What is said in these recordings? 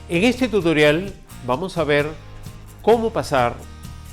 En este tutorial vamos a ver cómo pasar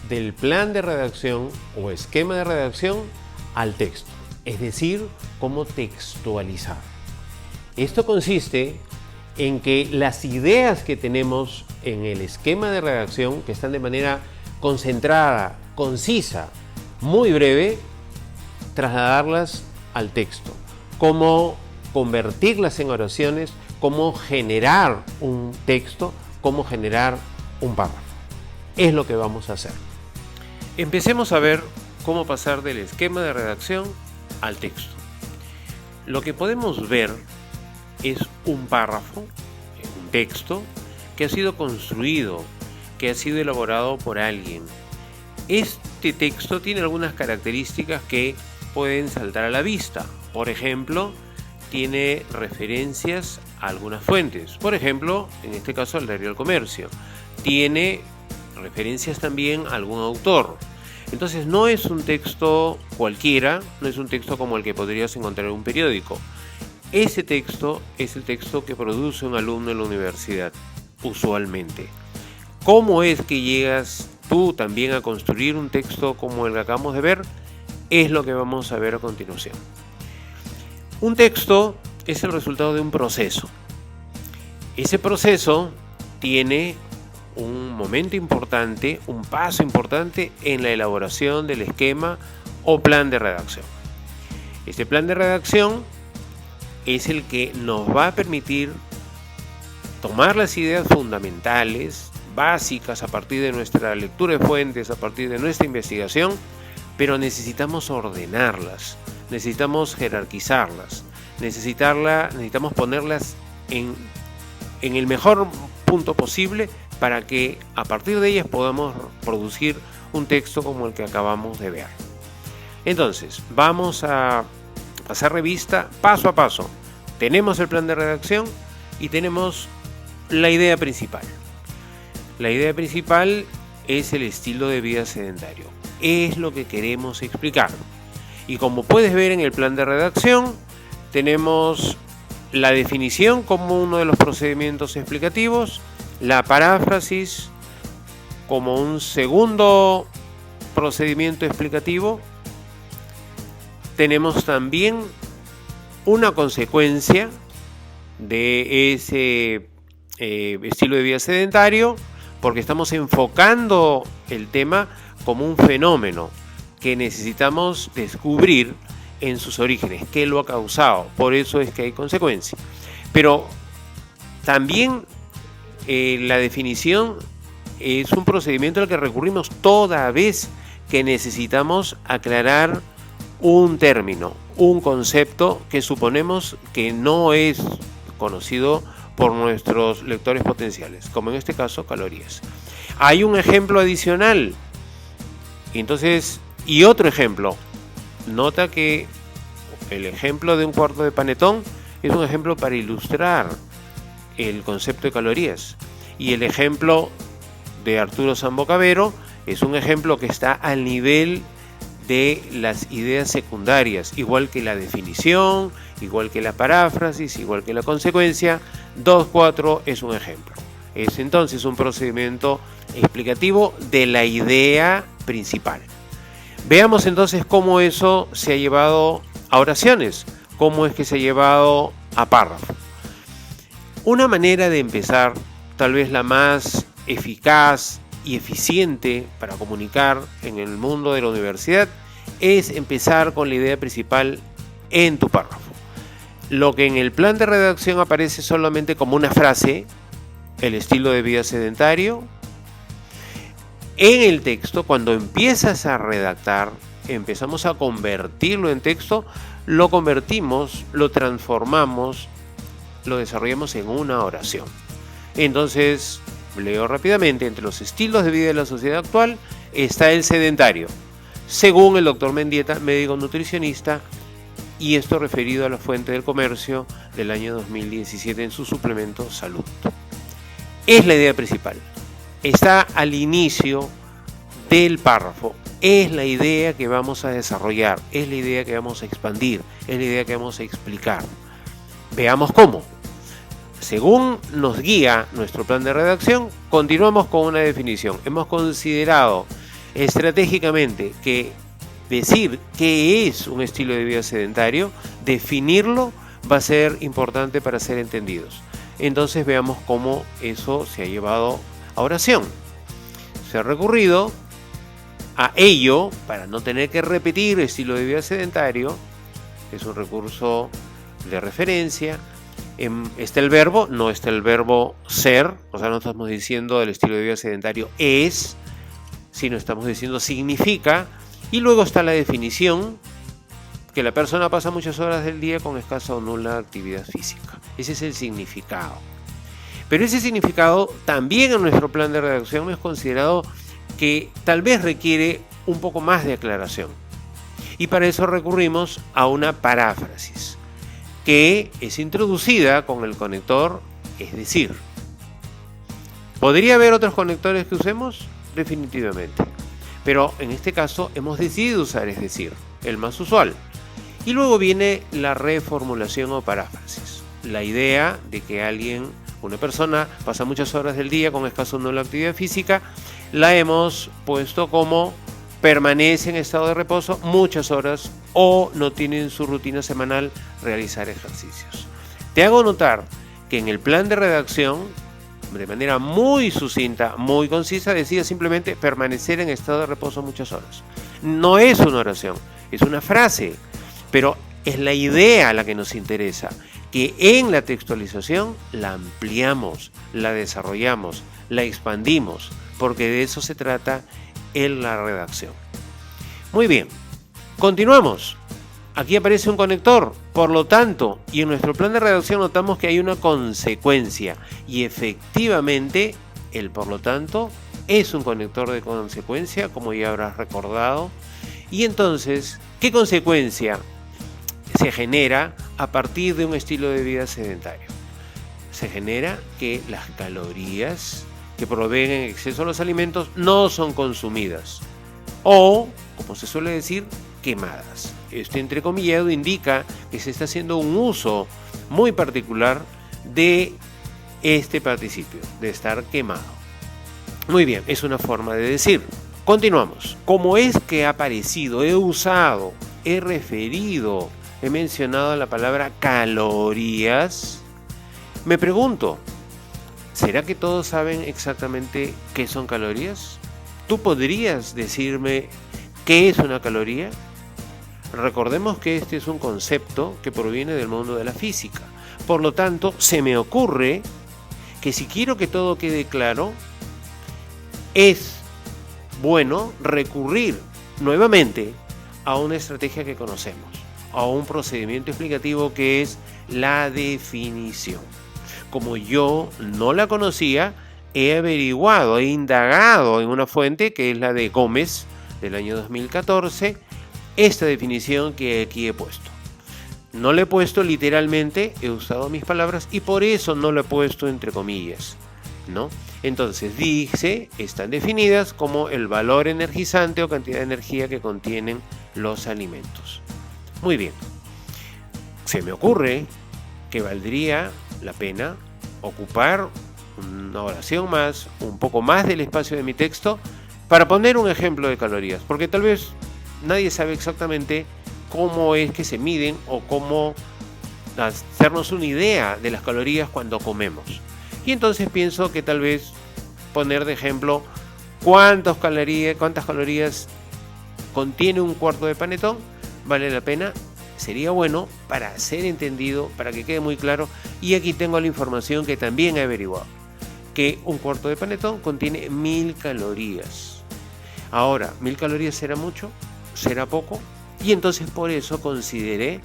del plan de redacción o esquema de redacción al texto, es decir, cómo textualizar. Esto consiste en que las ideas que tenemos en el esquema de redacción, que están de manera concentrada, concisa, muy breve, trasladarlas al texto, cómo convertirlas en oraciones, cómo generar un texto, cómo generar un párrafo. Es lo que vamos a hacer. Empecemos a ver cómo pasar del esquema de redacción al texto. Lo que podemos ver es un párrafo, un texto, que ha sido construido, que ha sido elaborado por alguien. Este texto tiene algunas características que pueden saltar a la vista. Por ejemplo, tiene referencias a algunas fuentes. Por ejemplo, en este caso al Diario del Comercio. Tiene referencias también a algún autor. Entonces no es un texto cualquiera, no es un texto como el que podrías encontrar en un periódico. Ese texto es el texto que produce un alumno en la universidad, usualmente. ¿Cómo es que llegas tú también a construir un texto como el que acabamos de ver? Es lo que vamos a ver a continuación. Un texto es el resultado de un proceso. Ese proceso tiene un momento importante, un paso importante en la elaboración del esquema o plan de redacción. Este plan de redacción es el que nos va a permitir tomar las ideas fundamentales, básicas, a partir de nuestra lectura de fuentes, a partir de nuestra investigación, pero necesitamos ordenarlas, necesitamos jerarquizarlas, necesitamos ponerlas en el mejor punto posible para que a partir de ellas podamos producir un texto como el que acabamos de ver. Entonces, vamos a pasar revista paso a paso. Tenemos el plan de redacción y tenemos la idea principal. La idea principal es el estilo de vida sedentario. Es lo que queremos explicar. Y como puedes ver en el plan de redacción, tenemos la definición como uno de los procedimientos explicativos, la paráfrasis como un segundo procedimiento explicativo. Tenemos también una consecuencia de ese estilo de vida sedentario, porque estamos enfocando el tema como un fenómeno que necesitamos descubrir en sus orígenes, qué lo ha causado. Por eso es que hay consecuencia. Pero también la definición es un procedimiento al que recurrimos toda vez que necesitamos aclarar un término, un concepto que suponemos que no es conocido por nuestros lectores potenciales, como en este caso calorías. Hay un ejemplo adicional. Entonces, y otro ejemplo. Nota que el ejemplo de un cuarto de panetón es un ejemplo para ilustrar el concepto de calorías. Y el ejemplo de Arturo Sambocavero es un ejemplo que está al nivel de las ideas secundarias, igual que la definición, igual que la paráfrasis, igual que la consecuencia. 2.4 es un ejemplo. Es entonces un procedimiento explicativo de la idea principal. Veamos entonces cómo eso se ha llevado a oraciones, cómo es que se ha llevado a párrafo. Una manera de empezar, tal vez la más eficaz y eficiente para comunicar en el mundo de la universidad, es empezar con la idea principal en tu párrafo. Lo que en el plan de redacción aparece solamente como una frase, el estilo de vida sedentario, en el texto, cuando empiezas a redactar, empezamos a convertirlo en texto, lo convertimos, lo transformamos, lo desarrollamos en una oración. Entonces, leo rápidamente: entre los estilos de vida de la sociedad actual está el sedentario, según el doctor Mendieta, médico nutricionista, y esto referido a la Fuente del Comercio del año 2017 en su suplemento Salud. Es la idea principal. Está al inicio del párrafo. Es la idea que vamos a desarrollar, es la idea que vamos a expandir, es la idea que vamos a explicar. Veamos cómo. según nos guía nuestro plan de redacción, continuamos con una definición. Hemos considerado estratégicamente que decir qué es un estilo de vida sedentario, definirlo, va a ser importante para ser entendidos. Entonces veamos cómo eso se ha llevado a oración. Se ha recurrido a ello para no tener que repetir estilo de vida sedentario. Es un recurso de referencia. Está el verbo, no está el verbo ser, o sea, no estamos diciendo el estilo de vida sedentario es, sino estamos diciendo significa, y luego está la definición, que la persona pasa muchas horas del día con escasa o nula actividad física. Ese es el significado. Pero ese significado también en nuestro plan de redacción hemos considerado que tal vez requiere un poco más de aclaración. Y para eso recurrimos a una paráfrasis, que es introducida con el conector es decir. ¿Podría haber otros conectores que usemos? Definitivamente. Pero en este caso hemos decidido usar es decir, el más usual. Y luego viene la reformulación o paráfrasis. La idea de que una persona pasa muchas horas del día con escasa o nula actividad física, la hemos puesto como permanece en estado de reposo muchas horas o no tiene en su rutina semanal realizar ejercicios. Te hago notar que en el plan de redacción, de manera muy sucinta, muy concisa, decía simplemente permanecer en estado de reposo muchas horas. No es una oración, es una frase, pero es la idea la que nos interesa, que en la textualización la ampliamos, la desarrollamos, la expandimos, porque de eso se trata en la redacción. Muy bien, continuamos. Aquí aparece un conector, por lo tanto, y en nuestro plan de redacción notamos que hay una consecuencia, y efectivamente, el por lo tanto, es un conector de consecuencia, como ya habrás recordado. Y entonces, ¿qué consecuencia se genera a partir de un estilo de vida sedentario? Se genera que las calorías que proveen en exceso los alimentos no son consumidas o, como se suele decir, quemadas. Este entrecomillado indica que se está haciendo un uso muy particular de este participio, de estar quemado. Muy bien, es una forma de decir. Continuamos. ¿Cómo es que ha aparecido? He usado, he referido, he mencionado la palabra calorías. Me pregunto, ¿será que todos saben exactamente qué son calorías? ¿Tú podrías decirme qué es una caloría? Recordemos que este es un concepto que proviene del mundo de la física. Por lo tanto, se me ocurre que si quiero que todo quede claro, es bueno recurrir nuevamente a una estrategia que conocemos, a un procedimiento explicativo que es la definición. Como yo no la conocía, he averiguado, he indagado en una fuente que es la de Gómez del año 2014, esta definición que aquí he puesto. No la he puesto literalmente, he usado mis palabras y por eso no la he puesto entre comillas, ¿no? Entonces dice, están definidas como el valor energizante o cantidad de energía que contienen los alimentos. Muy bien, se me ocurre que valdría la pena ocupar una oración más, un poco más del espacio de mi texto para poner un ejemplo de calorías, porque tal vez nadie sabe exactamente cómo es que se miden o cómo hacernos una idea de las calorías cuando comemos. Y entonces pienso que tal vez poner de ejemplo cuántas calorías contiene un cuarto de panetón vale la pena. Sería bueno para ser entendido, para que quede muy claro. Y aquí tengo la información que también he averiguado, que un cuarto de panetón contiene 1000 calorías. Ahora, 1000 calorías será mucho, será poco, y entonces por eso consideré,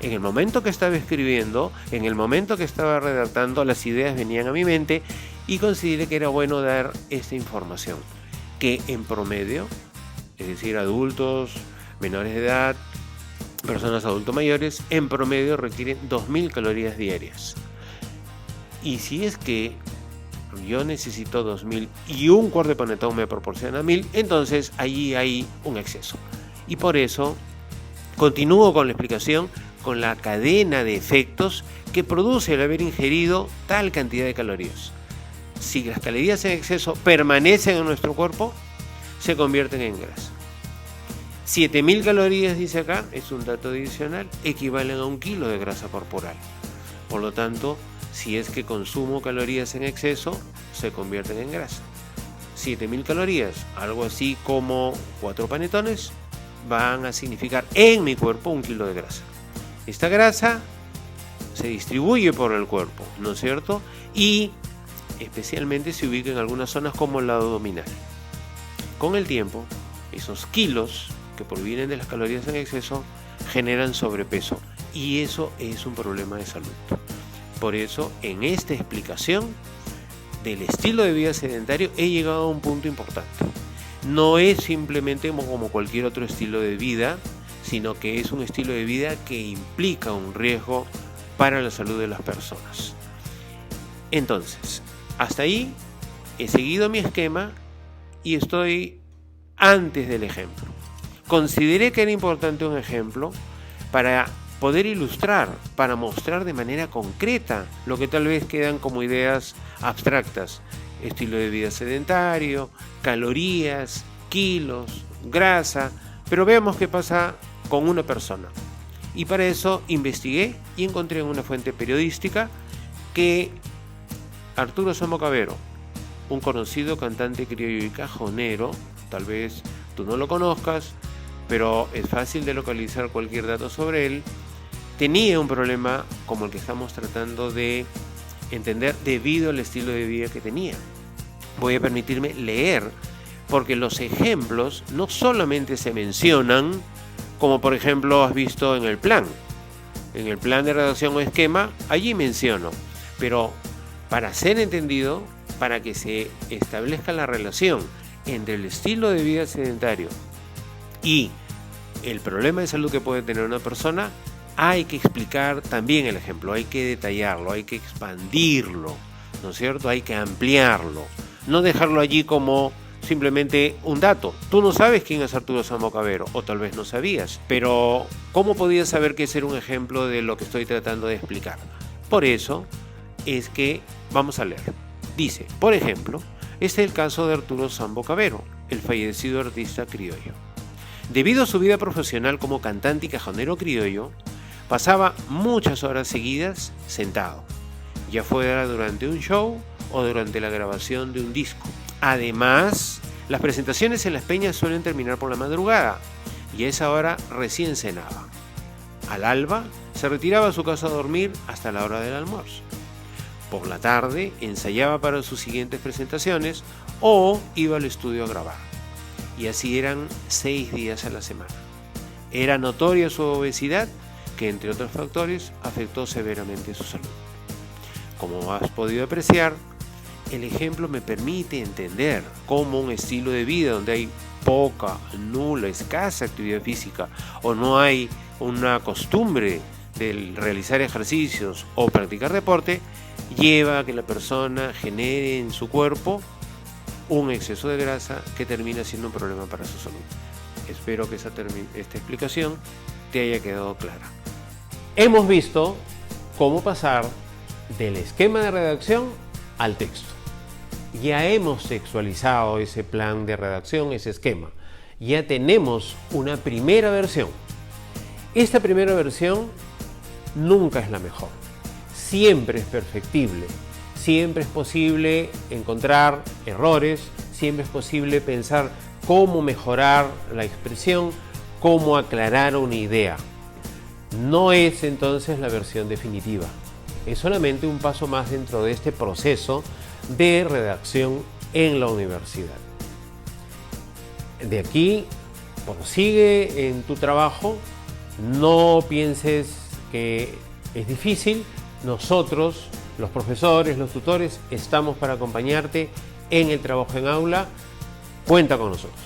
en el momento que estaba escribiendo, en el momento que estaba redactando, las ideas venían a mi mente y consideré que era bueno dar esta información, que en promedio, es decir, adultos, menores de edad, personas adultos mayores, en promedio requieren 2000 calorías diarias. Y si es que yo necesito 2000 y un cuarto de panetón me proporciona 1000, entonces allí hay un exceso. Y por eso continúo con la explicación con la cadena de efectos que produce el haber ingerido tal cantidad de calorías. Si las calorías en exceso permanecen en nuestro cuerpo, se convierten en grasa. 7.000 calorías, dice acá, es un dato adicional, equivalen a 1 kilo de grasa corporal. Por lo tanto, si es que consumo calorías en exceso, se convierten en grasa. 7.000 calorías, algo así como 4 panetones, van a significar en mi cuerpo 1 kilo de grasa. Esta grasa se distribuye por el cuerpo, ¿no es cierto? Y especialmente se ubica en algunas zonas como el lado abdominal. Con el tiempo, esos kilos que provienen de las calorías en exceso generan sobrepeso y eso es un problema de salud. Por eso, en esta explicación del estilo de vida sedentario he llegado a un punto importante. No es simplemente como cualquier otro estilo de vida, sino que es un estilo de vida que implica un riesgo para la salud de las personas. Entonces, hasta ahí he seguido mi esquema y estoy antes del ejemplo. Consideré que era importante un ejemplo para poder ilustrar, para mostrar de manera concreta lo que tal vez quedan como ideas abstractas. Estilo de vida sedentario, calorías, kilos, grasa, pero veamos qué pasa con una persona. Y para eso investigué y encontré en una fuente periodística que Arturo Sambo Cabero, un conocido cantante criollo y cajonero, tal vez tú no lo conozcas, pero es fácil de localizar cualquier dato sobre él, tenía un problema como el que estamos tratando de entender debido al estilo de vida que tenía. Voy a permitirme leer, porque los ejemplos no solamente se mencionan, como por ejemplo has visto en el plan de redacción o esquema, allí menciono, pero para ser entendido, para que se establezca la relación entre el estilo de vida sedentario y el problema de salud que puede tener una persona, hay que explicar también el ejemplo, hay que detallarlo, hay que expandirlo, ¿no es cierto? Hay que ampliarlo, no dejarlo allí como simplemente un dato. Tú no sabes quién es Arturo Sambo Cabero, o tal vez no sabías, pero ¿cómo podías saber que ese era un ejemplo de lo que estoy tratando de explicar? Por eso es que vamos a leer. Dice, por ejemplo, este es el caso de Arturo Sambo Cabero, el fallecido artista criollo. Debido a su vida profesional como cantante y cajonero criollo, pasaba muchas horas seguidas sentado, ya fuera durante un show o durante la grabación de un disco. Además, las presentaciones en las peñas suelen terminar por la madrugada y a esa hora recién cenaba. Al alba se retiraba a su casa a dormir hasta la hora del almuerzo. Por la tarde ensayaba para sus siguientes presentaciones o iba al estudio a grabar. Y así eran 6 días a la semana. Era notoria su obesidad, que entre otros factores afectó severamente su salud. Como has podido apreciar, el ejemplo me permite entender cómo un estilo de vida donde hay poca, nula, escasa actividad física o no hay una costumbre de realizar ejercicios o practicar deporte, lleva a que la persona genere en su cuerpo un exceso de grasa que termina siendo un problema para su salud. Espero que esta explicación te haya quedado clara. Hemos visto cómo pasar del esquema de redacción al texto. Ya hemos sexualizado ese plan de redacción, ese esquema. Ya tenemos una primera versión. Esta primera versión nunca es la mejor. Siempre es perfectible. Siempre es posible encontrar errores. Siempre es posible pensar cómo mejorar la expresión, cómo aclarar una idea. No es entonces la versión definitiva. Es solamente un paso más dentro de este proceso de redacción en la universidad. De aquí, prosigue en tu trabajo, no pienses que es difícil. Nosotros, los profesores, los tutores, estamos para acompañarte en el trabajo en aula. Cuenta con nosotros.